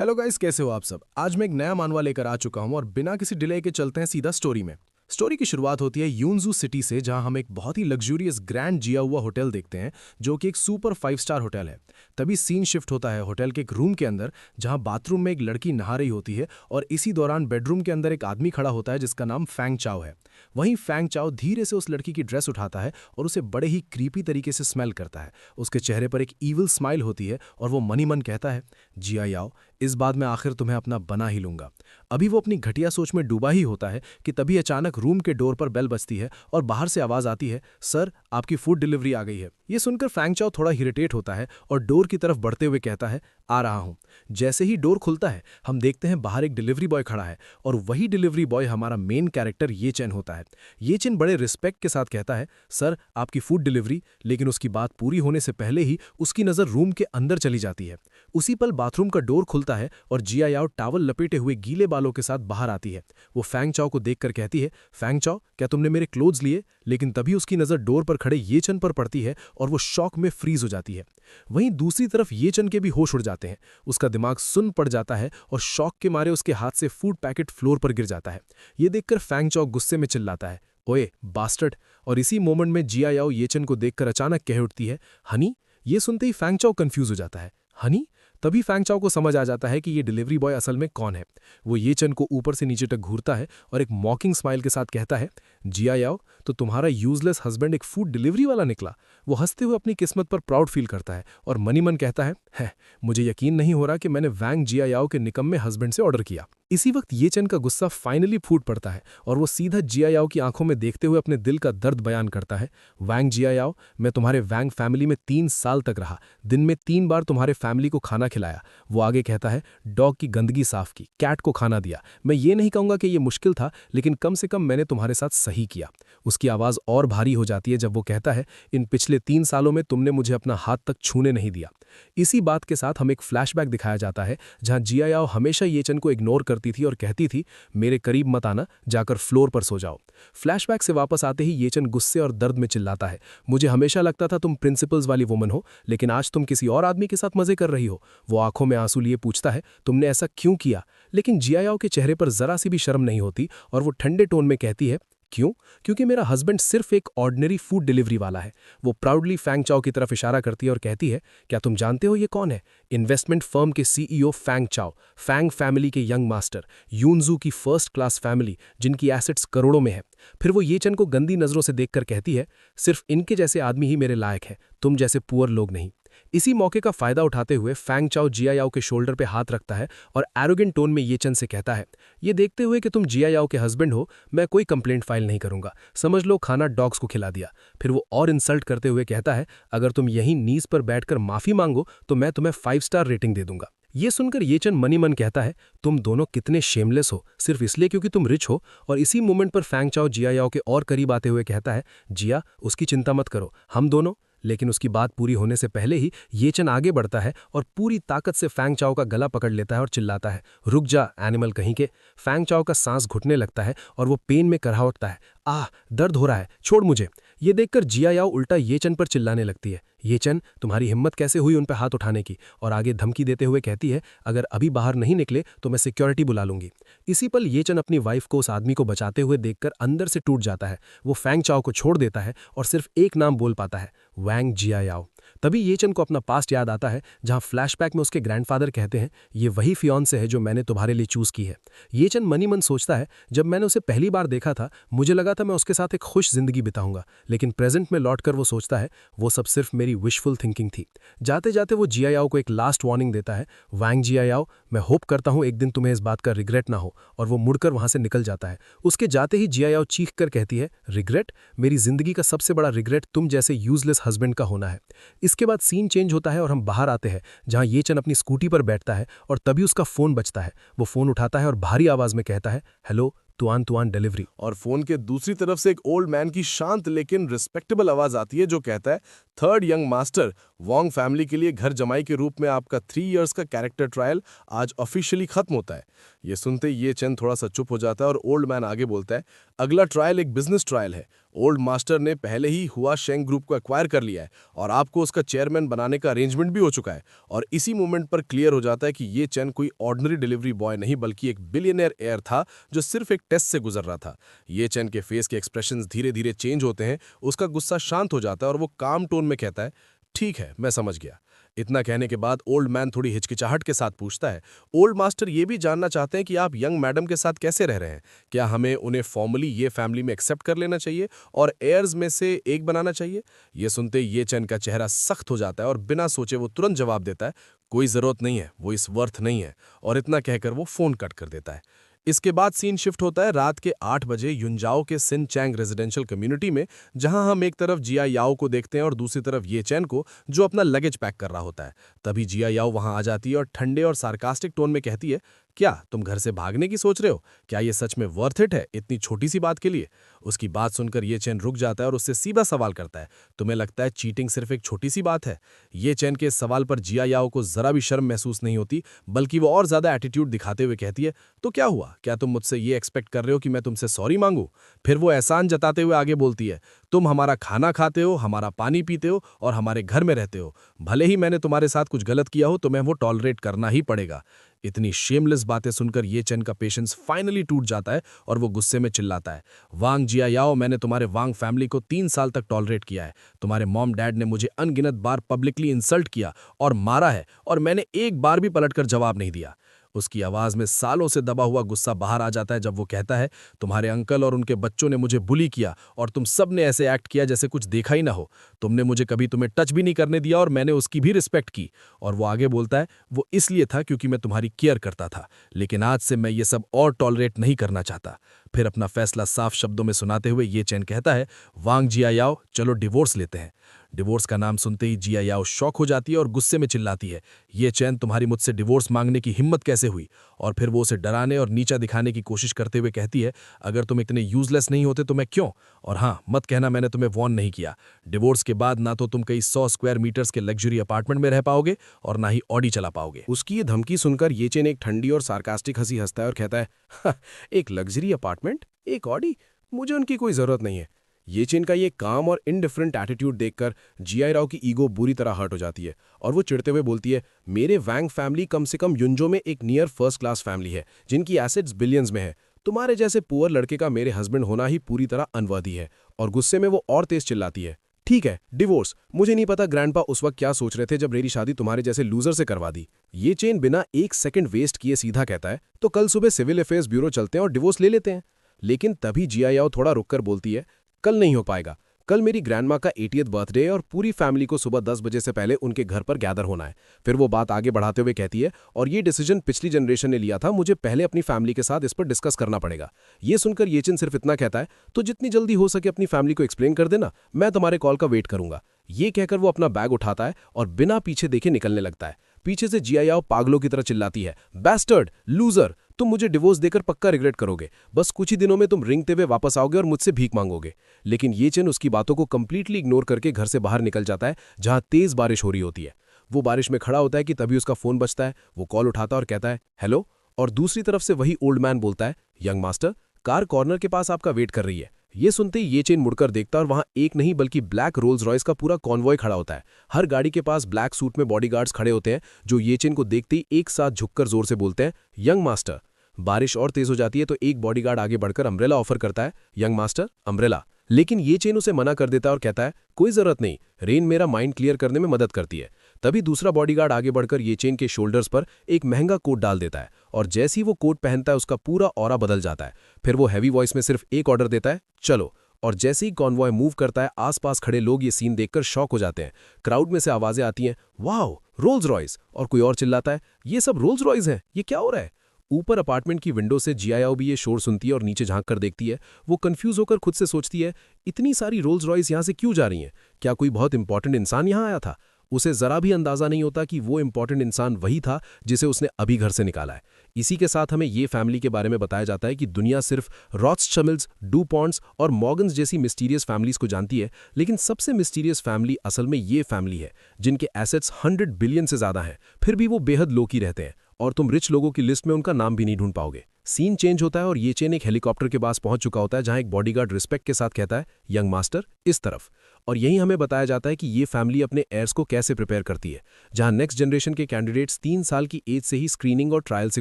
Hello guys, कैसे हो आप सब। आज मैं एक नया मानवा लेकर आ चुका हूं और बिना किसी डिले के चलते हैं सीधा स्टोरी में। स्टोरी की शुरुआत होती है यूनजू सिटी से, जहां हम एक बहुत ही लग्जूरियस ग्रैंड जिया हुआ होटल देखते हैं, जो कि एक सुपर 5 स्टार होटल है। तभी सीन शिफ्ट होता है होटल के एक रूम के अंदर, जहां बाथरूम में एक लड़की नहा रही होती है और इसी दौरान बेडरूम के अंदर एक आदमी खड़ा होता है जिसका नाम फैंग चाओ है। वहीं फैंग चाओ धीरे से उस लड़की की ड्रेस उठाता है और उसे बड़े ही क्रीपी तरीके से स्मेल करता है। उसके चेहरे पर एक ईविल स्माइल होती है और वो मनी मन कहता है, जिया याओ, इस बात में आखिर तुम्हें अपना बना ही लूंगा। अभी वो अपनी घटिया सोच में डूबा ही होता है कि तभी अचानक रूम के डोर पर बेल बजती है और बाहर से आवाज आती है, सर आपकी फूड डिलीवरी आ गई है। ये सुनकर फैंग चाओ थोड़ा इरिटेट होता है और डोर की तरफ बढ़ते हुए कहता है, आ रहा हूं। जैसे ही डोर खुलता है हम देखते हैं बाहर एक डिलीवरी बॉय खड़ा है और वही डिलीवरी बॉय हमारा मेन कैरेक्टर ये चेन होता है। ये चेन बड़े रिस्पेक्ट के साथ कहता है, सर आपकी फूड डिलीवरी। लेकिन उसकी बात पूरी होने से पहले ही उसकी नजर रूम के अंदर चली जाती है। उसी पल बाथरूम का डोर खुलता है और जिया याओ टावल लपेटे हुए गीले बालों के साथ बाहर आती है। वो फैंग चाओ को देखकर कहती है, फैंग चाओ क्या तुमने मेरे क्लोथ्स लिए। लेकिन तभी उसकी नजर डोर पर खड़े ये चन पर पड़ती है और वो शॉक में फ्रीज हो जाती है। वहीं दूसरी तरफ ये चन के भी होश उड़ जाते हैं। उसका दिमाग सुन्न पड़ जाता है और शॉक के मारे उसके हाथ से फूड पैकेट फ्लोर पर गिर जाता है। ये देखकर फैंग चाओ गुस्से में चिल्लाता है, ओए बास्टर्ड। और इसी मोमेंट में जिया याओ येचन को देखकर अचानक कह उठती है, हनी। ये सुनते ही फैंग चाओ कंफ्यूज हो जाता है, हनी। तभी फैंग चाओ को समझ आ जाता है कि ये डिलीवरी बॉय असल में कौन है। वो ये चन को ऊपर से नीचे तक घूरता है और एक मॉकिंग स्माइल के साथ कहता है, जिया याओ, तो तुम्हारा यूजलेस हस्बैंड एक फूड डिलीवरी वाला निकला। वो हंसते हुए अपनी किस्मत पर प्राउड फील करता है और मनी मन कहता है, मुझे यकीन नहीं हो रहा कि मैंने वैंग जिया याओ के निकम्मे हस्बैंड से ऑर्डर किया। इसी वक्त ये चन का गुस्सा फाइनली फूट पड़ता है और वो सीधा जिया याओ की आंखों में देखते हुए अपने दिल का दर्द बयान करता है, वैंग जिया याओ, मैं तुम्हारे वैंग फैमिली में 3 साल तक रहा, दिन में 3 बार तुम्हारे फैमिली को खाना खिलाया। वो आगे कहता है, डॉग की गंदगी साफ की, कैट को खाना दिया। मैं ये नहीं कहूंगा कि ये मुश्किल था, लेकिन कम से कम मैंने तुम्हारे साथ सही किया। उसकी आवाज और भारी हो जाती है जब वो कहता है, इन पिछले 3 सालों में तुमने मुझे अपना हाथ तक छूने नहीं दिया। इसी बात के साथ हम एक फ्लैशबैक दिखाया जाता है जहां जिया याओ हमेशा ये चन को इग्नोर करती थी और कहती थी, मेरे करीब मत आना, जाकर फ्लोर पर सो जाओ। फ्लैशबैक से वापस आते ही ये चन गुस्से और दर्द में चिल्लाता है, मुझे हमेशा लगता था तुम प्रिंसिपल्स वाली वुमन हो, लेकिन आज तुम किसी और आदमी के साथ मजे कर रही हो। वो आंखों में आंसू लिए पूछता है, तुमने ऐसा क्यों किया। लेकिन जिया याओ के चेहरे पर जरा सी भी शर्म नहीं होती और वो ठंडे टोन में कहती है, क्यों, क्योंकि मेरा हस्बैंड सिर्फ एक ऑर्डिनरी फूड डिलीवरी वाला है। वो प्राउडली फैंग चाओ की तरफ इशारा करती है और कहती है, क्या तुम जानते हो ये कौन है। इन्वेस्टमेंट फर्म के सीईओ फैंग चाओ, फैंग फैमिली के यंग मास्टर, यूनजू की फर्स्ट क्लास फैमिली जिनकी एसेट्स करोड़ों में है। फिर वो ये चन को गंदी नजरों से देखकर कहती है, सिर्फ इनके जैसे आदमी ही मेरे लायक है, तुम जैसे पुअर लोग नहीं। इसी मौके का फायदा उठाते हुए फैंग चाओ जिया याओ के शोल्डर पे हाथ रखता है और एरोगेंट टोन में ये चन से कहता है, ये देखते हुए कि तुम जिया याओ के हस्बैंड हो, मैं कोई कंप्लेंट फाइल नहीं करूंगा, समझ लो खाना डॉग्स को खिला दिया। फिर वो और इंसल्ट करते हुए कहता है, अगर तुम यहीं नीज पर बैठकर माफी मांगो तो मैं तुम्हें 5 स्टार रेटिंग दे दूंगा। ये सुनकर ये चन मनी मन कहता है, तुम दोनों कितने शेमलेस हो, सिर्फ इसलिए क्योंकि तुम रिच हो। और इसी मोमेंट पर फैंग चाओ जिया याओ के और करीब आते हुए कहता है, जिया उसकी चिंता मत करो, हम दोनों। लेकिन उसकी बात पूरी होने से पहले ही ये चन आगे बढ़ता है और पूरी ताकत से फैंग चाओ का गला पकड़ लेता है और चिल्लाता है, रुक जा एनिमल कहीं के। फैंग चाओ का सांस घुटने लगता है और वो पेन में करहा उठता है, आह दर्द हो रहा है, छोड़ मुझे। ये देखकर जिया याओ उल्टा ये चन पर चिल्लाने लगती है, ये चन तुम्हारी हिम्मत कैसे हुई उन पर हाथ उठाने की। और आगे धमकी देते हुए कहती है, अगर अभी बाहर नहीं निकले तो मैं सिक्योरिटी बुला लूंगी। इसी पल ये चन अपनी वाइफ को उस आदमी को बचाते हुए देखकर अंदर से टूट जाता है। वो फैंग चाओ को छोड़ देता है और सिर्फ एक नाम बोल पाता है, वैंग जिया याओ। तभी ये चन को अपना पास्ट याद आता है जहां फ्लैशबैक में उसके ग्रैंडफादर कहते हैं, ये वही फियांसे है जो मैंने तुम्हारे लिए चूज की है। ये चन मनी मन सोचता है, जब मैंने उसे पहली बार देखा था मुझे लगा था मैं उसके साथ एक खुश जिंदगी बिताऊंगा, लेकिन प्रेजेंट में लौटकर वो सोचता है वो सब सिर्फ मेरी विशफुल थिंकिंग थी। जाते जाते वो जिया याओ को एक लास्ट वार्निंग देता है, वैंग जिया याओ, मैं होप करता हूं एक दिन तुम्हें इस बात का रिग्रेट ना हो। और वो मुड़कर वहां से निकल जाता है। उसके जाते ही जिया याओ चीख कर कहती है, रिग्रेट, मेरी जिंदगी का सबसे बड़ा रिग्रेट तुम जैसे यूजलेस हस्बैंड का होना है। इसके बाद सीन चेंज होता है और हम बाहर आते हैं जहां ये चन अपनी स्कूटी पर बैठता है और तभी उसका फोन बजता है। वो फोन उठाता है और भारी आवाज में कहता है, हेलो तुआन तुआन डिलीवरी। और फोन के दूसरी तरफ से एक ओल्ड मैन की शांत लेकिन रिस्पेक्टेबल आवाज आती है जो कहता है, third young master, Wong family के लिए घर जमाई के रूप में आपका 3 इयर्स का कैरेक्टर ट्रायल आज ऑफिशियली खत्म होता है। ये सुनते ये चंद थोड़ा सा चुप हो जाता है और ओल्ड मैन आगे बोलता है, अगला ट्रायल एक बिजनेस ट्रायल है ओल्ड मास्टर ने पहले ही हुआ शेंग ग्रुप को एक्वायर कर लिया है और आपको उसका चेयरमैन बनाने का अरेंजमेंट भी हो चुका है। और इसी मोमेंट पर क्लियर हो जाता है कि ये चेन कोई ऑर्डिनरी डिलीवरी बॉय नहीं बल्कि एक बिलियनियर एयर था जो सिर्फ एक टेस्ट से गुजर रहा था। ये चेन के फेस के एक्सप्रेशंस धीरे धीरे चेंज होते हैं, उसका गुस्सा शांत हो जाता है और वो काम टोन में कहता है, ठीक है, मैं समझ गया। इतना कहने के बाद ओल्ड मैन थोड़ी हिचकिचाहट के साथ पूछता है, ओल्ड मास्टर ये भी जानना चाहते हैं कि आप यंग मैडम के साथ कैसे रह रहे हैं। क्या हमें उन्हें फॉर्मली ये फैमिली में एक्सेप्ट कर लेना चाहिए और एयर्स में से एक बनाना चाहिए? ये सुनते ही ये चैन का चेहरा सख्त हो जाता है और बिना सोचे वो तुरंत जवाब देता है, कोई जरूरत नहीं है, वो इस वर्थ नहीं है। और इतना कहकर वो फोन कट कर देता है। इसके बाद सीन शिफ्ट होता है रात के 8 बजे युनजाओ के सिन चैंग रेजिडेंशियल कम्युनिटी में, जहां हम एक तरफ जिया याओ को देखते हैं और दूसरी तरफ ये चैन को, जो अपना लगेज पैक कर रहा होता है। तभी जिया याओ वहां आ जाती है और ठंडे और सार्कास्टिक टोन में कहती है, क्या तुम घर से भागने की सोच रहे हो? क्या ये सच में वर्थ इट है इतनी छोटी सी बात के लिए? उसकी बात सुनकर ये चैन रुक जाता है और उससे सीधा सवाल करता है, तुम्हें लगता है चीटिंग सिर्फ एक छोटी सी बात है? ये चैन के इस सवाल पर जिया याओ को जरा भी शर्म महसूस नहीं होती, बल्कि वो और ज्यादा एटीट्यूड दिखाते हुए कहती है, तो क्या हुआ? क्या तुम मुझसे ये एक्सपेक्ट कर रहे हो कि मैं तुमसे सॉरी मांगू? फिर वो एहसान जताते हुए आगे बोलती है, तुम हमारा खाना खाते हो, हमारा पानी पीते हो और हमारे घर में रहते हो। भले ही मैंने तुम्हारे साथ कुछ गलत किया हो, तुम्हें वो टॉलरेट करना ही पड़ेगा। इतनी शेमलेस बातें सुनकर ये चैन का पेशेंस फाइनली टूट जाता है और वो गुस्से में चिल्लाता है, वांग जिया याओ, मैंने तुम्हारे वांग फैमिली को 3 साल तक टॉलरेट किया है। तुम्हारे मॉम डैड ने मुझे अनगिनत बार पब्लिकली इंसल्ट किया और मारा है और मैंने एक बार भी पलटकर जवाब नहीं दिया। उसकी आवाज में सालों से दबा हुआ गुस्सा बाहर आ जाता है जब वो कहता है, तुम्हारे अंकल और उनके बच्चों ने मुझे बुली किया और तुम सब ने ऐसे एक्ट किया जैसे कुछ देखा ही ना हो। तुमने मुझे कभी तुम्हें टच भी नहीं करने दिया और मैंने उसकी भी रिस्पेक्ट की। और वो आगे बोलता है, वो इसलिए था क्योंकि मैं तुम्हारी केयर करता था, लेकिन आज से मैं ये सब और टॉलरेट नहीं करना चाहता। फिर अपना फैसला साफ शब्दों में सुनाते हुए ये चैन कहता है, वांग जिया याओ, चलो डिवोर्स लेते हैं। डिवोर्स का नाम सुनते ही जिया याओ शॉक हो जाती है और गुस्से में चिल्लाती है, ये चैन, तुम्हारी मुझसे डिवोर्स मांगने की हिम्मत कैसे हुई? और फिर वो उसे डराने और नीचा दिखाने की कोशिश करते हुए कहती है, अगर तुम इतने यूजलेस नहीं होते तो मैं क्यों? और हाँ, मत कहना मैंने तुम्हें वॉर्न नहीं किया। डिवोर्स के बाद ना तो तुम कई 100 स्क्वायर मीटर्स के लग्जरी अपार्टमेंट में रह पाओगे और ना ही ऑडी चला पाओगे। उसकी ये धमकी सुनकर ये चैन एक ठंडी और सार्कास्टिक हंसी हंसता है और कहता है, एक लग्जरी अपार्टमेंट, एक ऑडी, मुझे उनकी कोई जरूरत नहीं है। ये चेन का ये काम और इनडिफरेंट एटीट्यूड देखकर जिया राव की ईगो बुरी तरह हर्ट हो जाती है और वो चिढ़ते हुए बोलती है, मेरे वैंग फैमिली कम से कम युनजो में एक नियर फर्स्ट क्लास फैमिली है जिनकी एसेट्स बिलियंस में है। तुम्हारे जैसे पुअर लड़के का मेरे हस्बैंड होना ही पूरी तरह अनवर्दी है। और गुस्से में वो और तेज चिल्लाती है, ठीक है, डिवोर्स। मुझे नहीं पता ग्रैंडपा उस वक्त क्या सोच रहे थे जब मेरी शादी तुम्हारे जैसे लूजर से करवा दी। ये चेन बिना एक सेकंड वेस्ट किए सीधा कहता है, तो कल सुबह सिविल अफेयर्स ब्यूरो चलते हैं और डिवोर्स ले लेते हैं। लेकिन तभी जिया याओ थोड़ा रुककर बोलती है, कल नहीं हो पाएगा। कल मेरी ग्रैंडमा का 80th बर्थडे है और पूरी फैमिली को सुबह 10 बजे से पहले उनके घर पर गैदर होना है। फिर वो बात आगे बढ़ाते हुए कहती है, और ये डिसीजन पिछली जनरेशन ने लिया था, मुझे पहले अपनी फैमिली के साथ इस पर डिस्कस करना पड़ेगा। ये सुनकर ये चिन सिर्फ इतना कहता है, तो जितनी जल्दी हो सके अपनी फैमिली को एक्सप्लेन कर देना, मैं तुम्हारे कॉल का वेट करूंगा। ये कहकर वो अपना बैग उठाता है और बिना पीछे देखे निकलने लगता है। पीछे से जिया याओ पागलों की तरह चिल्लाती है, बैस्टर्ड, लूजर, तुम मुझे डिवोर्स देकर पक्का रिग्रेट करोगे। बस कुछ ही दिनों में तुम रिंगते हुए वापस आओगे और मुझसे भीख मांगोगे। लेकिन ये चेन उसकी बातों को कंप्लीटली इग्नोर करके घर से बाहर निकल जाता है, जहां तेज बारिश हो रही होती है। वो बारिश में खड़ा होता है कि तभी उसका फोन बजता है। वो कॉल उठाता और कहता है, हेलो। और दूसरी तरफ से वही ओल्ड मैन बोलता है, यंग मास्टर, कार कॉर्नर के पास आपका वेट कर रही है। ये सुनते ही ये चेन मुड़कर देखता और वहां एक नहीं बल्कि ब्लैक रोल्स रॉयस का पूरा कॉन्वॉय खड़ा होता है। हर गाड़ी के पास ब्लैक सूट में बॉडीगार्ड्स खड़े होते हैं, जो ये चेन को देखते ही एक साथ झुककर जोर से बोलते हैं, यंग मास्टर। बारिश और तेज हो जाती है तो एक बॉडीगार्ड आगे बढ़कर अम्ब्रेला ऑफर करता है, यंग मास्टर, अम्ब्रेला। लेकिन ये चेन उसे मना कर देता है और कहता है, कोई जरूरत नहीं, रेन मेरा माइंड क्लियर करने में मदद करती है। तभी दूसरा बॉडीगार्ड आगे बढ़कर ये चेन के शोल्डर्स पर एक महंगा कोट डाल देता है और जैसे ही वो कोट पहनता है उसका पूरा ऑरा बदल जाता है। फिर वो हैवी वॉइस में सिर्फ एक ऑर्डर देता है, चलो। और जैसे ही कॉन्वॉय मूव करता है, आसपास खड़े लोग ये सीन देखकर शॉक हो जाते हैं। क्राउड में से आवाजें आती हैं, वाओ, रोल्स रॉयस। और कोई और चिल्लाता है, ये सब रोल्स रॉयस हैं, ये क्या हो रहा है? ऊपर अपार्टमेंट की विंडो से जिया याओ भी ये शोर सुनती है और नीचे झांक कर देखती है। वो कंफ्यूज होकर खुद से सोचती है, इतनी सारी रोल्स रॉयस यहाँ से क्यों जा रही हैं? क्या कोई बहुत इंपॉर्टेंट इंसान यहाँ आया था? उसे जरा भी अंदाजा नहीं होता कि वो इंपॉर्टेंट इंसान वही था जिसे उसने अभी घर से निकाला है। इसी के साथ हमें ये फैमिली के बारे में बताया जाता है कि दुनिया सिर्फ रॉथस्चिल्ड्स, डुपॉन्ट्स और मॉर्गन्स जैसी मिस्टीरियस फैमिलीज को जानती है, लेकिन सबसे मिस्टीरियस फैमिली असल में ये फैमिली है जिनके एसेट्स 100 बिलियन से ज्यादा हैं, फिर भी वो बेहद लो की रहते हैं और तुम रिच लोगों की लिस्ट में उनका नाम भी नहीं ढूंढ पाओगे। सीन चेंज होता है और ये चेन एक हेलीकॉप्टर के पास पहुंच चुका होता है जहां एक बॉडीगार्ड रिस्पेक्ट के साथ कहता है, यंग मास्टर इस तरफ। और यही हमें बताया जाता है कि ये फैमिली अपने एयर्स को कैसे प्रिपेयर करती है, जहां नेक्स्ट जनरेशन के कैंडिडेट्स 3 साल की एज से ही स्क्रीनिंग और ट्रायल से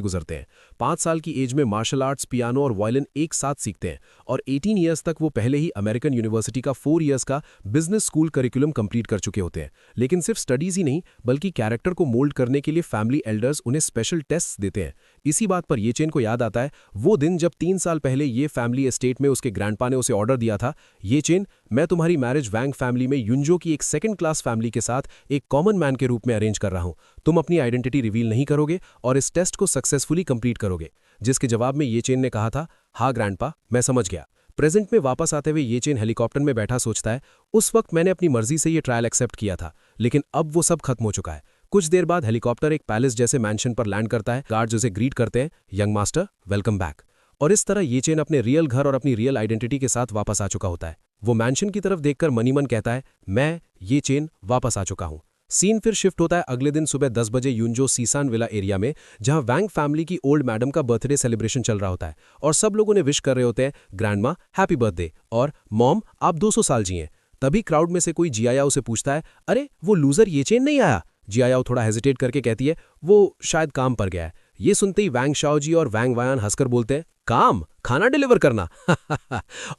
गुजरते हैं। 5 साल की एज में मार्शल आर्ट्स, पियानो और वायलिन एक साथ सीखते हैं और 18 ईयर्स तक वो पहले ही अमेरिकन यूनिवर्सिटी का 4 ईयर्स का बिजनेस स्कूल करिकुलम कंप्लीट कर चुके होते हैं। लेकिन सिर्फ स्टडीज ही नहीं बल्कि कैरेक्टर को मोल्ड करने के लिए फैमिली एल्डर्स उन्हें स्पेशल टेस्ट देते हैं। इसी बात पर ये चेन को याद आता है वो दिन जब 3 साल पहले ये फैमिली एस्टेट में उसके ग्रैंडपा ने उसे ऑर्डर दिया था, ये चेन, मैं तुम्हारी मैरिज वैंग फैमिली में युंजो की एक सेकंड क्लास फैमिली के साथ एक कॉमन मैन के रूप में अरेंज कर रहा हूं। तुम अपनी आइडेंटिटी रिवील नहीं करोगे और इस टेस्ट को सक्सेसफुली कंप्लीट करोगे। जिसके जवाब में ये चेन ने कहा था, हाँ ग्रैंडपा, मैं समझ गया। प्रेजेंट में वापस आते हुए ये चेन हेलीकॉप्टर में बैठा सोचता है, उस वक्त मैंने अपनी मर्जी से ये ट्रायल एक्सेप्ट किया था, लेकिन अब वो सब खत्म हो चुका है। कुछ देर बाद हेलीकॉप्टर एक पैलेस जैसे मैंशन पर लैंड करता है। गार्ड्स उसे ग्रीट करते हैं, यंग मास्टर वेलकम बैक। और इस तरह ये चेन अपने रियल घर और अपनी रियल आइडेंटिटी के साथ वापस आ चुका होता है। वो मैंशन की तरफ देखकर मनी मन कहता है, मैं ये चेन वापस आ चुका हूं। सीन फिर शिफ्ट होता है अगले दिन सुबह 10 बजे युंजो सीसान विला एरिया में, जहां वैंग फैमिली की ओल्ड मैडम का बर्थडे सेलिब्रेशन चल रहा होता है और सब लोग उन्हें विश कर रहे होते हैं, ग्रैंडमा हैप्पी बर्थडे और मॉम आप 200 साल जिए। तभी क्राउड में से कोई जियायाओ से पूछता है, अरे वो लूजर ये चेन नहीं आया? जियायाओ थोड़ा हेजिटेट करके कहती है, वो शायद काम पर गया है। ये सुनते ही वैंग शाओजी और वैंग वायान हंसकर बोलते हैं, काम, खाना डिलीवर करना।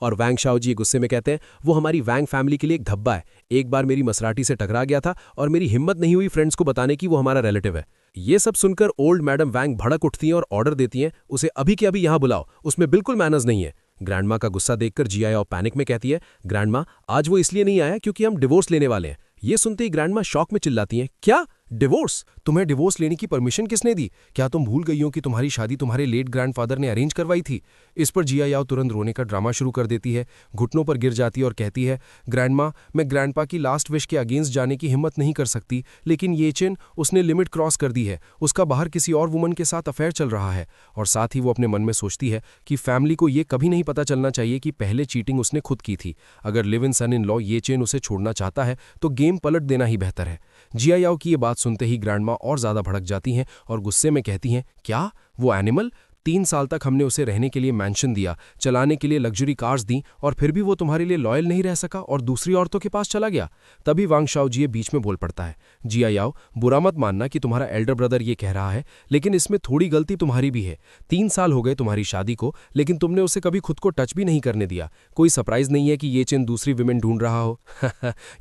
और वैंग शाओजी गुस्से में कहते हैं, वो हमारी वैंग फैमिली के लिए एक धब्बा है। एक बार मेरी मसराटी से टकरा गया था और मेरी हिम्मत नहीं हुई फ्रेंड्स को बताने की वो हमारा रिलेटिव है। ये सब सुनकर ओल्ड मैडम वैंग भड़क उठती हैं और ऑर्डर देती हैं, उसे अभी के अभी यहां बुलाओ, उसमें बिल्कुल मैनर्स नहीं है। ग्रैंडमा का गुस्सा देखकर जियायाओ पैनिक में कहती है, ग्रैंडमा आज वो इसलिए नहीं आया क्योंकि हम डिवोर्स लेने वाले हैं। ये सुनते ही ग्रैंडमा शॉक में चिल्लाती हैं, क्या डिवोर्स? तुम्हें डिवोर्स लेने की परमिशन किसने दी? क्या तुम भूल गई हो कि तुम्हारी शादी तुम्हारे लेट ग्रैंडफादर ने अरेंज करवाई थी? इस पर जियायाओ तुरंत रोने का ड्रामा शुरू कर देती है, घुटनों पर गिर जाती है और कहती है, ग्रैंडमा मैं ग्रैंडपा की लास्ट विश के अगेंस्ट जाने की हिम्मत नहीं कर सकती, लेकिन ये चेन उसने लिमिट क्रॉस कर दी है, उसका बाहर किसी और वुमन के साथ अफेयर चल रहा है। और साथ ही वो अपने मन में सोचती है कि फैमिली को ये कभी नहीं पता चलना चाहिए कि पहले चीटिंग उसने खुद की थी। अगर live in son in law ये चेन उसे छोड़ना चाहता है तो गेम पलट देना ही बेहतर है। जियायाओ की ये बात सुनते ही ग्रैंडमा और ज्यादा भड़क जाती हैं और गुस्से में कहती हैं, क्या वो एनिमल? 3 साल तक हमने उसे रहने के लिए मैंशन दिया, चलाने के लिए लग्जरी कार्स दी और फिर भी वो तुम्हारे लिए लॉयल नहीं रह सका और दूसरी औरतों के पास चला गया। तभी वांग शाओजी बीच में बोल पड़ता है, जियायाओ बुरा मत मानना कि तुम्हारा एल्डर ब्रदर ये कह रहा है, लेकिन इसमें थोड़ी गलती तुम्हारी भी है। 3 साल हो गए तुम्हारी शादी को, लेकिन तुमने उसे कभी खुद को टच भी नहीं करने दिया। कोई सरप्राइज नहीं है कि ये चेन दूसरी विमेन ढूंढ रहा हो।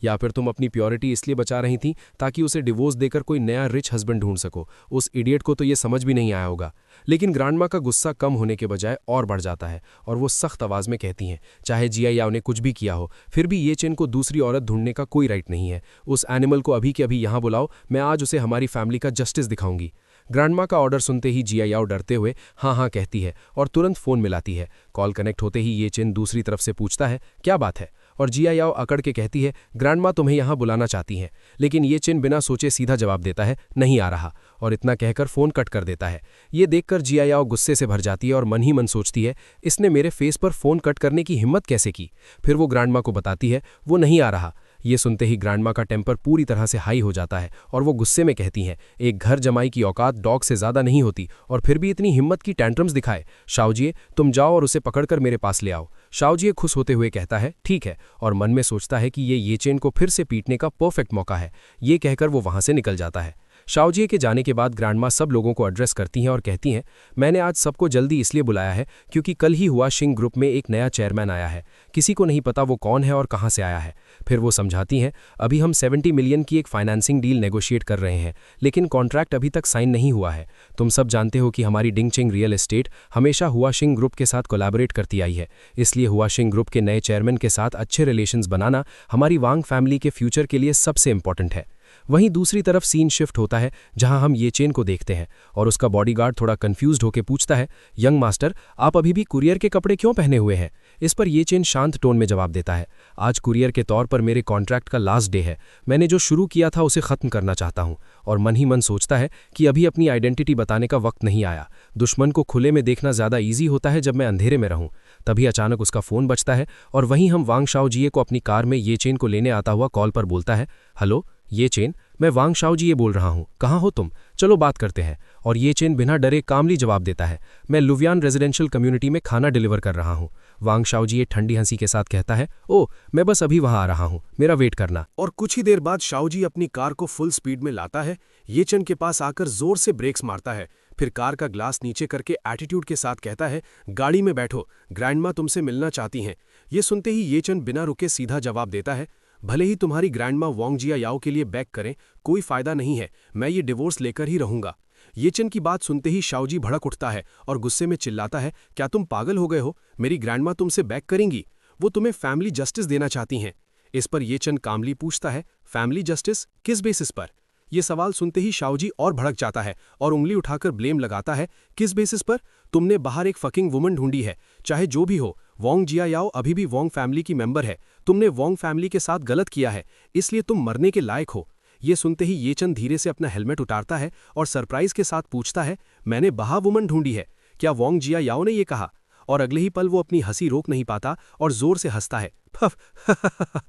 या फिर तुम अपनी प्योरिटी इसलिए बचा रही थी ताकि उसे डिवोर्स देकर कोई नया रिच हस्बैंड ढूंढ सको। उस इडियट को तो ये समझ भी नहीं आया होगा। लेकिन ग्रैंडमा का गुस्सा कम होने के बजाय और बढ़ जाता है और वो सख्त आवाज में कहती हैं, चाहे जियायाओ ने कुछ भी किया हो, फिर भी ये चेन को दूसरी औरत ढूंढने का कोई राइट नहीं है। उस एनिमल को अभी के अभी यहां बुलाओ, मैं आज उसे हमारी फैमिली का जस्टिस दिखाऊंगी। ग्रैंडमा का ऑर्डर सुनते ही जियायाओ डरते हुए हाँ हाँ कहती है और तुरंत फोन मिलाती है। कॉल कनेक्ट होते ही ये चेन दूसरी तरफ से पूछता है, क्या बात है? और जियायाओ अकड़ के कहती है, ग्रैंडमा तुम्हें यहां बुलाना चाहती हैं। लेकिन ये चेन बिना सोचे सीधा जवाब देता है, नहीं आ रहा, और इतना कहकर फोन कट कर देता है। ये देखकर जियायाओ गुस्से से भर जाती है और मन ही मन सोचती है, इसने मेरे फेस पर फोन कट करने की हिम्मत कैसे की? फिर वो ग्रैंडमा को बताती है, वो नहीं आ रहा। ये सुनते ही ग्रैंडमा का टेम्पर पूरी तरह से हाई हो जाता है और वो गुस्से में कहती हैं, एक घर जमाई की औकात डॉग से ज्यादा नहीं होती और फिर भी इतनी हिम्मत की टैंट्रम्स दिखाए। शाओजिए तुम जाओ और उसे पकड़कर मेरे पास ले आओ। शाओजिए खुश होते हुए कहता है, ठीक है, और मन में सोचता है कि ये चेन को फिर से पीटने का परफेक्ट मौका है। ये कहकर वो वहां से निकल जाता है। शाओजिए के जाने के बाद ग्रैंडमा सब लोगों को एड्रेस करती हैं और कहती हैं, मैंने आज सबको जल्दी इसलिए बुलाया है क्योंकि कल ही हुआ शिंग ग्रुप में एक नया चेयरमैन आया है। किसी को नहीं पता वो कौन है और कहां से आया है। फिर वो समझाती हैं, अभी हम 70 मिलियन की एक फाइनेंसिंग डील नेगोशिएट कर रहे हैं, लेकिन कॉन्ट्रैक्ट अभी तक साइन नहीं हुआ है। तुम सब जानते हो कि हमारी डिंगचिंग रियल एस्टेट हमेशा हुआ शिंग ग्रुप के साथ कोलैबोरेट करती आई है, इसलिए हुआ शिंग ग्रुप के नए चेयरमैन के साथ अच्छे रिलेशंस बनाना हमारी वांग फैमिली के फ्यूचर के लिए सबसे इंपॉर्टेंट है। वहीं दूसरी तरफ सीन शिफ्ट होता है जहां हम ये चेन को देखते हैं और उसका बॉडीगार्ड थोड़ा कंफ्यूज्ड होकर पूछता है, यंग मास्टर आप अभी भी कुरियर के कपड़े क्यों पहने हुए हैं? इस पर ये चेन शांत टोन में जवाब देता है, आज कुरियर के तौर पर मेरे कॉन्ट्रैक्ट का लास्ट डे है, मैंने जो शुरू किया था उसे खत्म करना चाहता हूं। और मन ही मन सोचता है कि अभी अपनी आइडेंटिटी बताने का वक्त नहीं आया, दुश्मन को खुले में देखना ज्यादा ईजी होता है जब मैं अंधेरे में रहूं। तभी अचानक उसका फोन बजता है और वहीं हम वांग शाओजिए को अपनी कार में ये चेन को लेने आता हुआ कॉल पर बोलता है, हेलो ये चेन, मैं वांग शाओजी ये बोल रहा हूँ, कहाँ हो तुम, चलो बात करते हैं। और ये चेन बिना डरे कामली जवाब देता है, मैं लुवियान रेजिडेंशियल कम्युनिटी में खाना डिलीवर कर रहा हूँ। वांग शाओजी ये ठंडी हंसी के साथ कहता है, ओ मैं बस अभी वहाँ आ रहा हूँ, मेरा वेट करना। और कुछ ही देर बाद शाओजी अपनी कार को फुल स्पीड में लाता है, ये चन के पास आकर जोर से ब्रेक्स मारता है, फिर कार का ग्लास नीचे करके एटीट्यूड के साथ कहता है, गाड़ी में बैठो, ग्रैंडमा तुमसे मिलना चाहती हैं। ये सुनते ही ये चन बिना रुके सीधा जवाब देता है, भले ही तुम्हारी ग्रैंडमा वांग जिया याओ के लिए बैक करें, कोई फायदा नहीं है, मैं ये डिवोर्स लेकर ही रहूंगा। ये चन की बात सुनते ही शाओजी भड़क उठता है और गुस्से में चिल्लाता है, क्या तुम पागल हो गए हो, मेरी ग्रैंडमा तुमसे बैक करेंगी, वो तुम्हें फैमिली जस्टिस देना चाहती हैं। इस पर ये चन कामली पूछता है, फैमिली जस्टिस किस बेसिस पर? यह सवाल सुनते ही शाओजी और भड़क जाता है और उंगली उठाकर ब्लेम लगाता है, किस बेसिस पर? तुमने बाहर एक फकिंग वुमन ढूंढी है, चाहे जो भी हो, वांग जिया याओ अभी भी वांग फैमिली की मेंबर है, तुमने वांग फैमिली के साथ गलत किया है, इसलिए तुम मरने के लायक हो। ये सुनते ही ये चन धीरे से अपना हेलमेट उतारता है और सरप्राइज के साथ पूछता है, मैंने बाहर वुमन ढूंढी है, क्या वांग जिया याओ ने ये कहा? और अगले ही पल वो अपनी हंसी रोक नहीं पाता और जोर से हंसता है, फफ।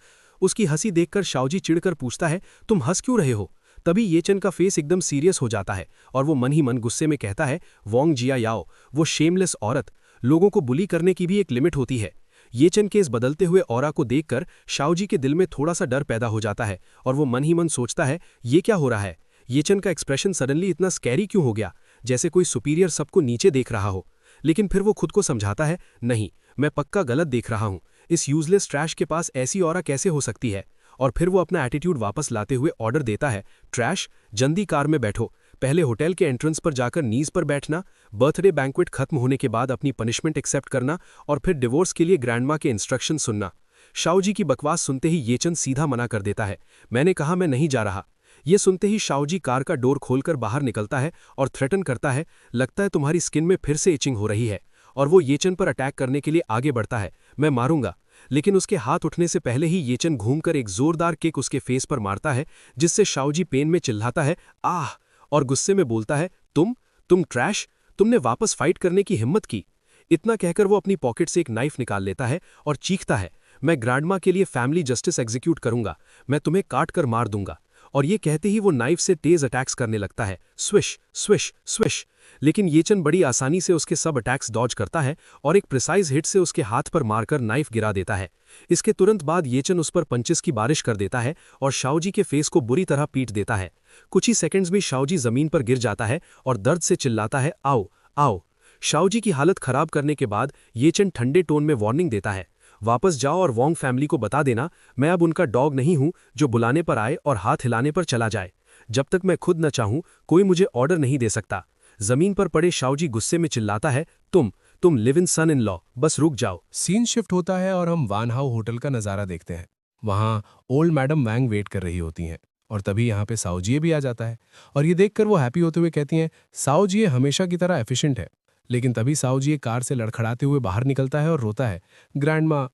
उसकी हंसी देखकर शाओजी चिढ़कर पूछता है, तुम हंस क्यों रहे हो? तभी ये चन का फेस एकदम सीरियस हो जाता है और वो मन ही मन गुस्से में कहता है, वांग जिया याओ, वो शेमलेस औरत, लोगों को बुली करने की भी एक लिमिट होती है। ये चन के इस बदलते हुए ऑरा को देखकर शाओजी के दिल में थोड़ा सा डर पैदा हो जाता है और वो मन ही मन सोचता है, ये क्या हो रहा है? ये चन का एक्सप्रेशन सडनली इतना स्कैरी क्यों हो गया, जैसे कोई सुपीरियर सबको नीचे देख रहा हो। लेकिन फिर वो खुद को समझाता है, नहीं, मैं पक्का गलत देख रहा हूँ, इस यूजलेस ट्रैश के पास ऐसी ऑरा कैसे हो सकती है? और फिर वो अपना एटीट्यूड वापस लाते हुए ऑर्डर देता है, ट्रैश, जल्दी कार में बैठो, पहले होटल के एंट्रेंस पर जाकर नीज पर बैठना, बर्थडे बैंक्वेट खत्म होने के बाद अपनी पनिशमेंट एक्सेप्ट करना और फिर डिवोर्स के लिए ग्रैंडमा के इंस्ट्रक्शन सुनना। शाओजी की बकवास सुनते ही ये चन सीधा मना कर देता है, मैंने कहा मैं नहीं जा रहा। ये सुनते ही शाओजी कार का डोर खोलकर बाहर निकलता है और थ्रेटन करता है, लगता है तुम्हारी स्किन में फिर से इचिंग हो रही है। और वो येचन पर अटैक करने के लिए आगे बढ़ता है, मैं मारूंगा। लेकिन उसके हाथ उठने से पहले ही येचन घूमकर एक जोरदार किक उसके फेस पर मारता है, जिससे शाओजी पेन में चिल्लाता है, आह, और गुस्से में बोलता है, तुम ट्रैश, तुमने वापस फाइट करने की हिम्मत की। इतना कहकर वो अपनी पॉकेट से एक नाइफ निकाल लेता है और चीखता है, मैं ग्रैंडमा के लिए फैमिली जस्टिस एग्जीक्यूट करूंगा, मैं तुम्हें काट कर मार दूंगा। और ये कहते ही वो नाइफ से तेज अटैक्स करने लगता है, स्विश स्विश स्विश। लेकिन येचन बड़ी आसानी से उसके सब अटैक्स डॉज करता है और एक प्रिसाइज हिट से उसके हाथ पर मारकर नाइफ गिरा देता है। इसके तुरंत बाद येचन उस पर पंचेस की बारिश कर देता है और शाओजी के फेस को बुरी तरह पीट देता है। कुछ ही सेकंड्स में शाओजी जमीन पर गिर जाता है और दर्द से चिल्लाता है, आओ आओ। शाओजी की हालत खराब करने के बाद येचन ठंडे टोन में वार्निंग देता है, वापस जाओ और वांग फैमिली को बता देना, मैं अब उनका डॉग नहीं हूं जो बुलाने पर आए और हाथ हिलाने पर चला जाए। जब तक मैं खुद न चाहूं कोई मुझे ऑर्डर नहीं दे सकता। जमीन पर पड़े शाओजी गुस्से में चिल्लाता है, तुम live in son in law, बस रुक जाओ। सीन शिफ्ट होता है और हम वान हाउ होटल का नज़ारा देखते हैं। वहाँ ओल्ड मैडम वैंग वेट कर रही होती हैं और तभी यहाँ पे साओजिए भी आ जाता है और ये देखकर वो हैप्पी होते हुए कहती हैं, साओजिए हमेशा की तरह एफिशिएंट है। लेकिन तभी साओजिए कार से लड़खड़ाते हुए बाहर निकलता है और रोता है, ग्रैंडमा।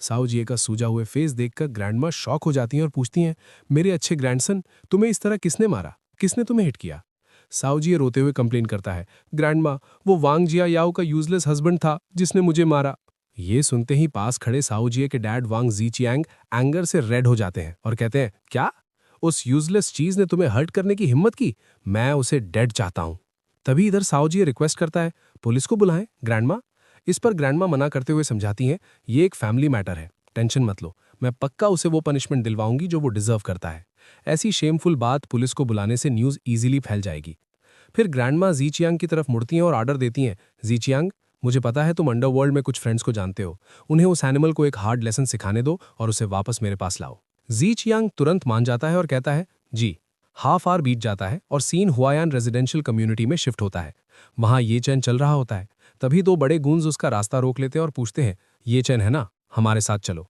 साओजिए का सूजा हुए फेस देखकर ग्रैंडमा शॉक हो जाती हैं और पूछती हैं, मेरे अच्छे ग्रैंडसन, तुम्हें इस तरह किसने मारा, किसने तुम्हें हिट किया? साओजिए रोते हुए कंप्लेन करता है, ग्रैंडमा, वो वांग जिया याओ का यूजलेस हस्बैंड था जिसने मुझे मारा। ये सुनते ही पास खड़े साओजिए के डैड वांग जीचियांग एंगर से रेड हो जाते हैं और कहते हैं, क्या? उस यूजलेस चीज ने तुम्हें हर्ट करने की हिम्मत की? मैं उसे डेड चाहता हूं। तभी इधर साओजिए रिक्वेस्ट करता है, पुलिस को बुलाएं ग्रैंडमा। इस पर ग्रैंडमा मना करते हुए समझाती हैं, ये एक फैमिली मैटर है, टेंशन मत लो, मैं पक्का उसे वो पनिशमेंट दिलवाऊंगी जो वो डिजर्व करता है। ऐसी शेमफुल बात पुलिस को बुलाने से न्यूज इजीली फैल जाएगी। फिर ग्रैंडमा जीचियांग की तरफ मुड़ती हैं और ऑर्डर देती हैं, जीचियांग, मुझे पता है तुम अंडरवर्ल्ड में कुछ फ्रेंड्स को जानते हो, उन्हें उस एनिमल को एक हार्ड लेसन सिखाने दो और उसे वापस मेरे पास लाओ। जीचियांग तुरंत मान जाता है और कहता है, जी। हाफ आवर बीत जाता है और सीन हुआयान रेजिडेंशियल कम्युनिटी में शिफ्ट होता है। वहां ये चैन चल रहा होता है। तभी दो बड़े गूंज उसका रास्ता रोक लेते हैं और पूछते हैं, ये चैन है ना, हमारे साथ चलो।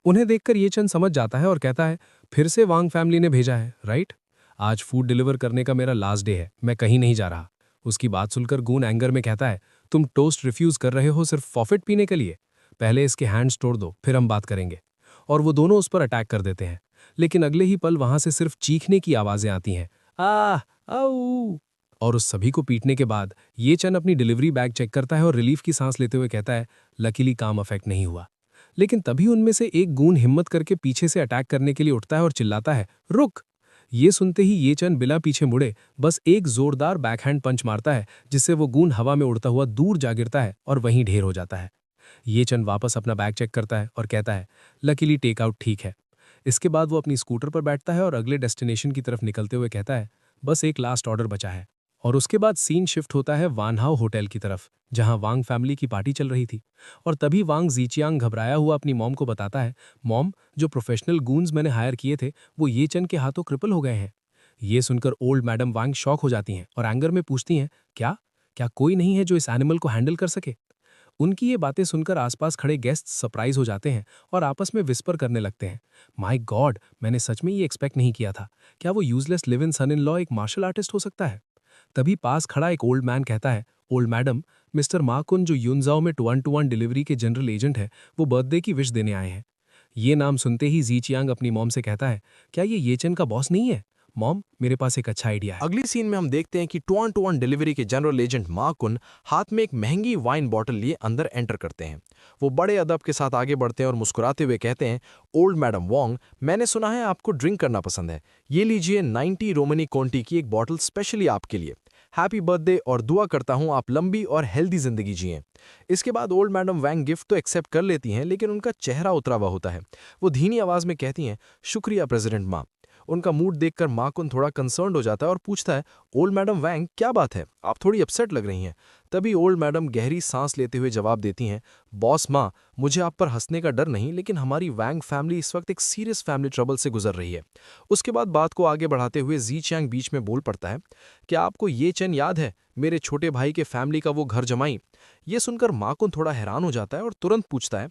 उन्हें देखकर ये चैन समझ जाता है और कहता है, फिर से वांग फैमिली ने भेजा है, राइट? आज फूड डिलीवर करने का मेरा लास्ट डे है, मैं कहीं नहीं जा रहा। उसकी बात सुनकर गून एंगर में कहता है, तुम टोस्ट रिफ्यूज कर रहे हो सिर्फ फॉफिट पीने के लिए? पहले इसके हैंड्स तोड़ दो, फिर हम बात करेंगे। और वो दोनों उस पर अटैक कर देते हैं। लेकिन अगले ही पल वहां से सिर्फ चीखने की आवाजें आती हैं, आह, आऊ। और उस सभी को पीटने के बाद ये चन अपनी डिलीवरी बैग चेक करता है और रिलीफ की सांस लेते हुए कहता है, लकीली काम अफेक्ट नहीं हुआ। लेकिन तभी उनमें से एक गून हिम्मत करके पीछे से अटैक करने के लिए उठता है और चिल्लाता है, रुक। ये सुनते ही ये चन बिना पीछे मुड़े बस एक जोरदार बैकहैंड पंच मारता है, जिससे वो गूंद हवा में उड़ता हुआ दूर जा गिरता है और वहीं ढेर हो जाता है। ये चन वापस अपना बैग चेक करता है और कहता है, लकीली टेक आउट ठीक है। इसके बाद वो अपनी स्कूटर पर बैठता है और अगले डेस्टिनेशन की तरफ निकलते हुए कहता है, बस एक लास्ट ऑर्डर बचा है। और उसके बाद सीन शिफ्ट होता है वानहाउ होटल की तरफ, जहां वांग फैमिली की पार्टी चल रही थी। और तभी वांग जीचियांग घबराया हुआ अपनी मॉम को बताता है, मॉम, जो प्रोफेशनल गूंज मैंने हायर किए थे वो ये चन के हाथों क्रिपल हो गए हैं। ये सुनकर ओल्ड मैडम वांग शॉक हो जाती हैं और एंगर में पूछती हैं, क्या क्या कोई नहीं है जो इस एनिमल को हैंडल कर सके? उनकी ये बातें सुनकर आसपास खड़े गेस्ट सरप्राइज हो जाते हैं और आपस में विस्पर करने लगते हैं, माय गॉड, मैंने सच में ये एक्सपेक्ट नहीं किया था। क्या वो useless live in son in law एक मार्शल आर्टिस्ट हो सकता है? तभी पास खड़ा एक ओल्ड मैन कहता है, ओल्ड मैडम, मिस्टर माकुन जो युनजाओ में 1-to-1 डिलीवरी के जनरल एजेंट है, वो बर्थडे की विश देने आए हैं। ये नाम सुनते ही जीचियांग अपनी मॉम से कहता है, क्या ये येचन का बॉस नहीं है? मॉम, मेरे पास एक अच्छा आइडिया है। अगली सीन में हम देखते हैं कि 2-on-2 डिलीवरी के जनरल एजेंट मा कुन हाथ में एक महंगी वाइन बॉटल लिए अंदर एंटर करते हैं। वो बड़े अदब के साथ आगे बढ़ते हैं और मुस्कुराते हुए कहते हैं, ओल्ड मैडम वोंग, मैंने सुना है आपको ड्रिंक करना पसंद है। ये लीजिए 90 रोमनी कोंटी की एक बॉटल स्पेशली आपके लिए। हैप्पी बर्थडे और दुआ करता हूं आप लंबी और हेल्दी जिंदगी जिएं। इसके बाद ओल्ड मैडम वैंग गिफ्ट तो एक्सेप्ट कर लेती हैं, लेकिन उनका चेहरा उतरा हुआ होता है। वो धीमी आवाज में कहती हैं, शुक्रिया प्रेसिडेंट माँ। उनका मूड देखकर माकुन थोड़ा कंसर्न्ड हो जाता है और पूछता है, ओल्ड मैडम वैंग, क्या बात है, आप थोड़ी अपसेट लग रही हैं। तभी ओल्ड मैडम गहरी सांस लेते हुए जवाब देती हैं, बॉस माँ, मुझे आप पर हंसने का डर नहीं, लेकिन हमारी वैंग फैमिली इस वक्त एक सीरियस फैमिली ट्रबल से गुजर रही है। उसके बाद बात को आगे बढ़ाते हुए जी चैंग बीच में बोल पड़ता है, क्या आपको ये चैन याद है, मेरे छोटे भाई के फैमिली का वो घर जमाई? ये सुनकर माकुन थोड़ा हैरान हो जाता है और तुरंत पूछता है,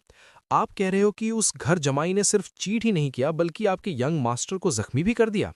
आप कह रहे हो कि उस घर जमाई ने सिर्फ चीट ही नहीं किया बल्कि आपके यंग मास्टर को जख्मी भी कर दिया?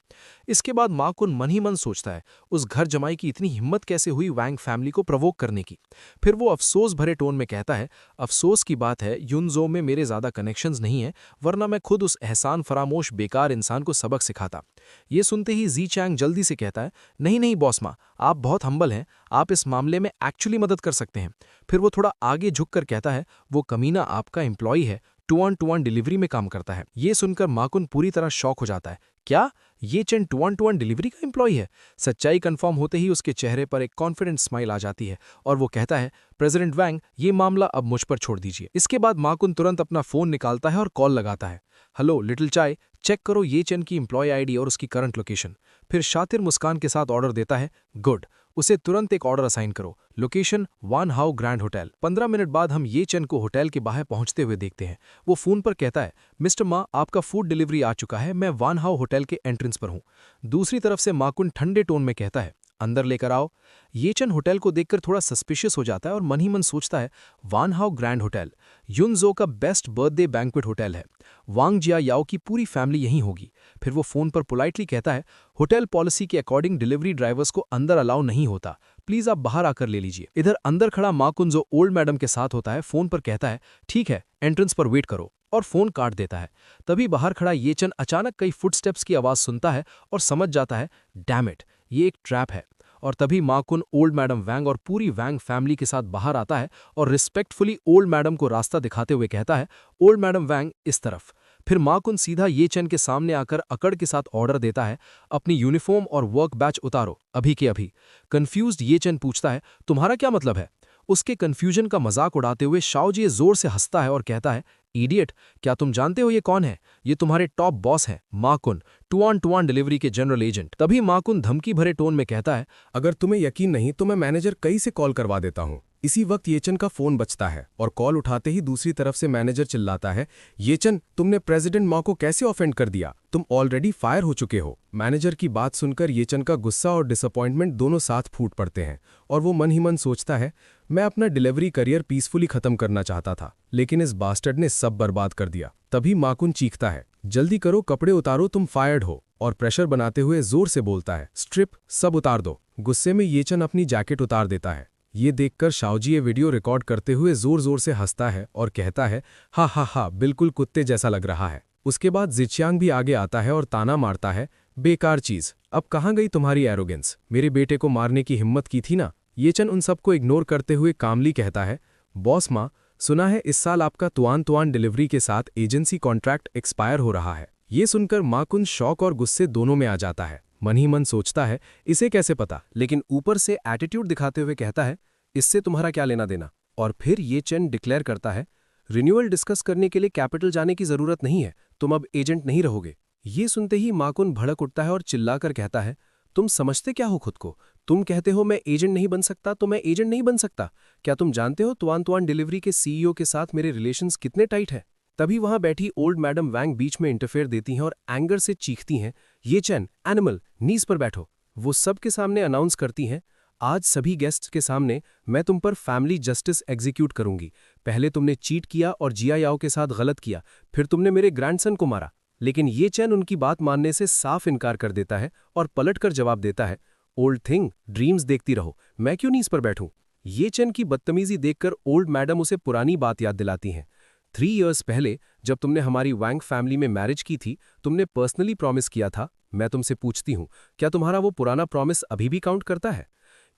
इसके बाद माकुन मन ही मन सोचता है, उस घर जमाई की इतनी हिम्मत कैसे हुई वैंग फैमिली को प्रवोक करने की। फिर वो अफसोस भरे टोन में कहता है, अफसोस की बात है युनजो में मेरे ज्यादा कनेक्शंस नहीं है, वरना मैं खुद उस एहसान फरामोश बेकार इंसान को सबक सिखाता। ये सुनते ही जी चैंग जल्दी से कहता है, नहीं नहीं बॉस माँ, आप बहुत हम्बल हैं, आप इस मामले में एक्चुअली मदद कर सकते हैं। फिर वो थोड़ा आगे झुककर कहता है, वो कमीना आपका एम्प्लॉय है, 2-on-2 डिलीवरी में काम करता है। ये सुनकर माकुन पूरी तरह शॉक हो जाता है, क्या ये चेन 2-on-2 डिलीवरी का एम्प्लॉय है? सच्चाई कंफर्म होते ही उसके चेहरे पर एक कॉन्फिडेंट स्माइल आ जाती है और वो कहता है, प्रेसिडेंट वैंग, ये मामला अब मुझ पर छोड़ दीजिए। इसके बाद माकुन तुरंत अपना फोन निकालता है और कॉल लगाता है, हेलो लिटिल चाय, चेक करो ये चेन की एम्प्लॉय आईडी और उसकी करंट लोकेशन। फिर शातिर मुस्कान के साथ ऑर्डर देता है, गुड, उसे तुरंत एक ऑर्डर असाइन करो, लोकेशन वानहाउ ग्रैंड होटल। 15 मिनट बाद हम ये चन को होटल के बाहर पहुंचते हुए देखते हैं। वो फोन पर कहता है, मिस्टर मा, आपका फूड डिलीवरी आ चुका है, मैं वानहाउ होटल के एंट्रेंस पर हूं। दूसरी तरफ से माकुन ठंडे टोन में कहता है, अंदर लेकर आओ। ये चन होटल को देखकर थोड़ा सस्पिशियस हो जाता है और मन ही मन सोचता है, वानहाउ ग्रैंड होटल युनजो का बेस्ट बर्थडे बैंक्वेट होटल है, वांग जिया याओ की पूरी फैमिली यहीं होगी। फिर वो फोन पर पोलाइटली कहता है, होटल पॉलिसी के अकॉर्डिंग डिलीवरी ड्राइवर्स को अंदर अलाउ नहीं होता, प्लीज आप बाहर आकर ले लीजिए। इधर अंदर खड़ा माकुन जो ओल्ड मैडम के साथ होता है, फोन पर कहता है, ठीक है, एंट्रेंस पर वेट करो, और फोन काट देता है। तभी बाहर खड़ा ये चन अचानक कई फुटस्टेप्स की आवाज सुनता है और समझ जाता है, डैम इट, ये एक ट्रैप है। और तभी माकुन ओल्ड मैडम वैंग और पूरी वैंग फैमिली के साथ बाहर आता है और रिस्पेक्टफुली ओल्ड मैडम को रास्ता दिखाते हुए कहता है, ओल्ड मैडम वैंग इस तरफ। फिर माकुन सीधा ये चन के सामने आकर अकड़ के साथ ऑर्डर देता है, अपनी यूनिफॉर्म और वर्क बैच उतारो, अभी के अभी। कंफ्यूज्ड ये चन पूछता है, तुम्हारा क्या मतलब है? उसके कंफ्यूजन का मजाक उड़ाते हुए शाओजी जोर से हंसता है और कहता है, इडियट, क्या तुम जानते हो ये कौन है? ये तुम्हारे टॉप बॉस हैं, माकुन, 2-on-2 डिलीवरी के जनरल एजेंट। तभी माकुन धमकी भरे टोन में कहता है, अगर तुम्हें यकीन नहीं तो मैं मैनेजर कई से कॉल करवा देता हूं। इसी वक्त येचन का फोन बजता है और कॉल उठाते ही दूसरी तरफ से मैनेजर चिल्लाता है, येचन, तुमने प्रेसिडेंट मा को कैसे ऑफेंड कर दिया? तुम ऑलरेडी फायर हो चुके हो। मैनेजर की बात सुनकर येचन का गुस्सा और डिसअपॉइंटमेंट दोनों साथ फूट पड़ते हैं और वो मन ही मन सोचता है, मैं अपना डिलीवरी करियर पीसफुली खत्म करना चाहता था, लेकिन इस बास्टर्ड ने सब बर्बाद कर दिया। तभी माकुन चीखता है, जल्दी करो, कपड़े उतारो, तुम फायर्ड हो, और प्रेशर बनाते हुए जोर से बोलता है, स्ट्रिप, सब उतार दो। गुस्से में येचन अपनी जैकेट उतार देता है। ये देखकर शाओजी ये वीडियो रिकॉर्ड करते हुए जोर जोर से हंसता है और कहता है, हा हा हा, बिल्कुल कुत्ते जैसा लग रहा है। उसके बाद जिचियांग भी आगे आता है और ताना मारता है, बेकार चीज, अब कहाँ गई तुम्हारी एरोगेंस? मेरे बेटे को मारने की हिम्मत की थी ना? येचन उन सबको इग्नोर करते हुए कामली कहता है, बॉस माँ, सुना है इस साल आपका तुआन डिलीवरी के साथ एजेंसी कॉन्ट्रैक्ट एक्सपायर हो रहा है। ये सुनकर माकुन शौक और गुस्से दोनों में आ जाता है। मन ही मन सोचता है इसे कैसे पता, लेकिन ऊपर से एटीट्यूड दिखाते हुए कहता है इससे तुम्हारा क्या लेना देना। और फिर ये चेन डिक्लेयर करता है रिन्यूअल डिस्कस करने के लिए कैपिटल जाने की जरूरत नहीं है, तुम अब एजेंट नहीं रहोगे। ये सुनते ही माकुन भड़क उठता है और चिल्लाकर कहता है तुम समझते क्या हो खुद को? तुम कहते हो मैं एजेंट नहीं बन सकता तो मैं एजेंट नहीं बन सकता। क्या तुम जानते हो तुआन तुआन डिलीवरी के सीईओ के साथ मेरे रिलेशंस कितने टाइट हैं? तभी वहां बैठी ओल्ड मैडम वैंग बीच में इंटरफेयर देती हैं और एंगर से चीखती हैं ये चैन एनिमल नीज पर बैठो। वो सबके सामने अनाउंस करती हैं आज सभी गेस्ट्स के सामने मैं तुम पर फैमिली जस्टिस एग्जीक्यूट करूंगी। पहले तुमने चीट किया और जिया याओ के साथ गलत किया, फिर तुमने मेरे ग्रैंडसन को मारा। लेकिन ये चैन उनकी बात मानने से साफ इनकार कर देता है और पलटकर जवाब देता है ओल्ड थिंग ड्रीम्स देखती रहो, मैं क्यों नीज पर बैठूं। ये चैन की बदतमीजी देखकर ओल्ड मैडम उसे पुरानी बात याद दिलाती हैं। 3 इयर्स पहले जब तुमने हमारी वैंग फैमिली में मैरिज की थी, तुमने पर्सनली प्रॉमिस किया था। मैं तुमसे पूछती हूं क्या तुम्हारा वो पुराना प्रॉमिस अभी भी काउंट करता है?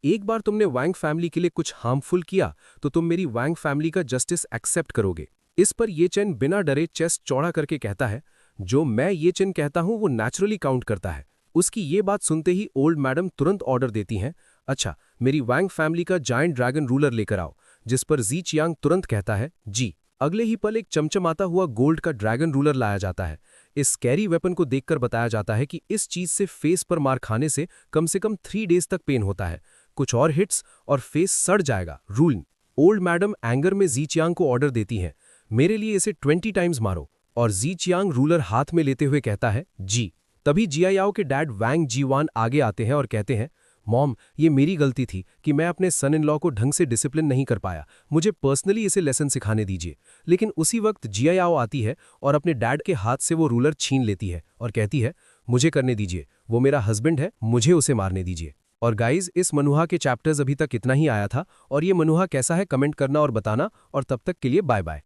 एक बार तुमने वैंग फैमिली के लिए कुछ हार्मफुल किया तो तुम मेरी वैंग फैमिली का जस्टिस एक्सेप्ट करोगे। इस पर ये चेन बिना डरे चेस्ट चौड़ा करके कहता है जो मैं ये चेन कहता हूं वो नेचुरली काउंट करता है। उसकी ये बात सुनते ही ओल्ड मैडम तुरंत ऑर्डर देती हैं अच्छा मेरी वैंग फैमिली का जायंट ड्रैगन रूलर लेकर आओ। जिस पर जी चियांग तुरंत कहता है जी। अगले ही पल एक चमचमाता हुआ गोल्ड का ड्रैगन रूलर लाया जाता है। इस स्कैरी वेपन को देखकर बताया जाता है कि इस चीज से फेस पर मार खाने से कम 3 डेज तक पेन होता है। कुछ और हिट्स और फेस सड़ जाएगा। रूल। ओल्ड मैडम एंगर में जी चियांग को ऑर्डर देती हैं मेरे लिए इसे 20 टाइम्स मारो। और जी चियांग रूलर हाथ में लेते हुए कहता है जी। तभी जिया याओ के डैड वैंग जीवान आगे आते हैं और कहते हैं मॉम ये मेरी गलती थी कि मैं अपने सन इन लॉ को ढंग से डिसिप्लिन नहीं कर पाया, मुझे पर्सनली इसे लेसन सिखाने दीजिए। लेकिन उसी वक्त जिया याओ आती है और अपने डैड के हाथ से वो रूलर छीन लेती है और कहती है मुझे करने दीजिए, वो मेरा हस्बैंड है, मुझे उसे मारने दीजिए। और गाइज इस मनुहा के चैप्टर्स अभी तक इतना ही आया था और ये मनुहा कैसा है कमेंट करना और बताना और तब तक के लिए बाय बाय।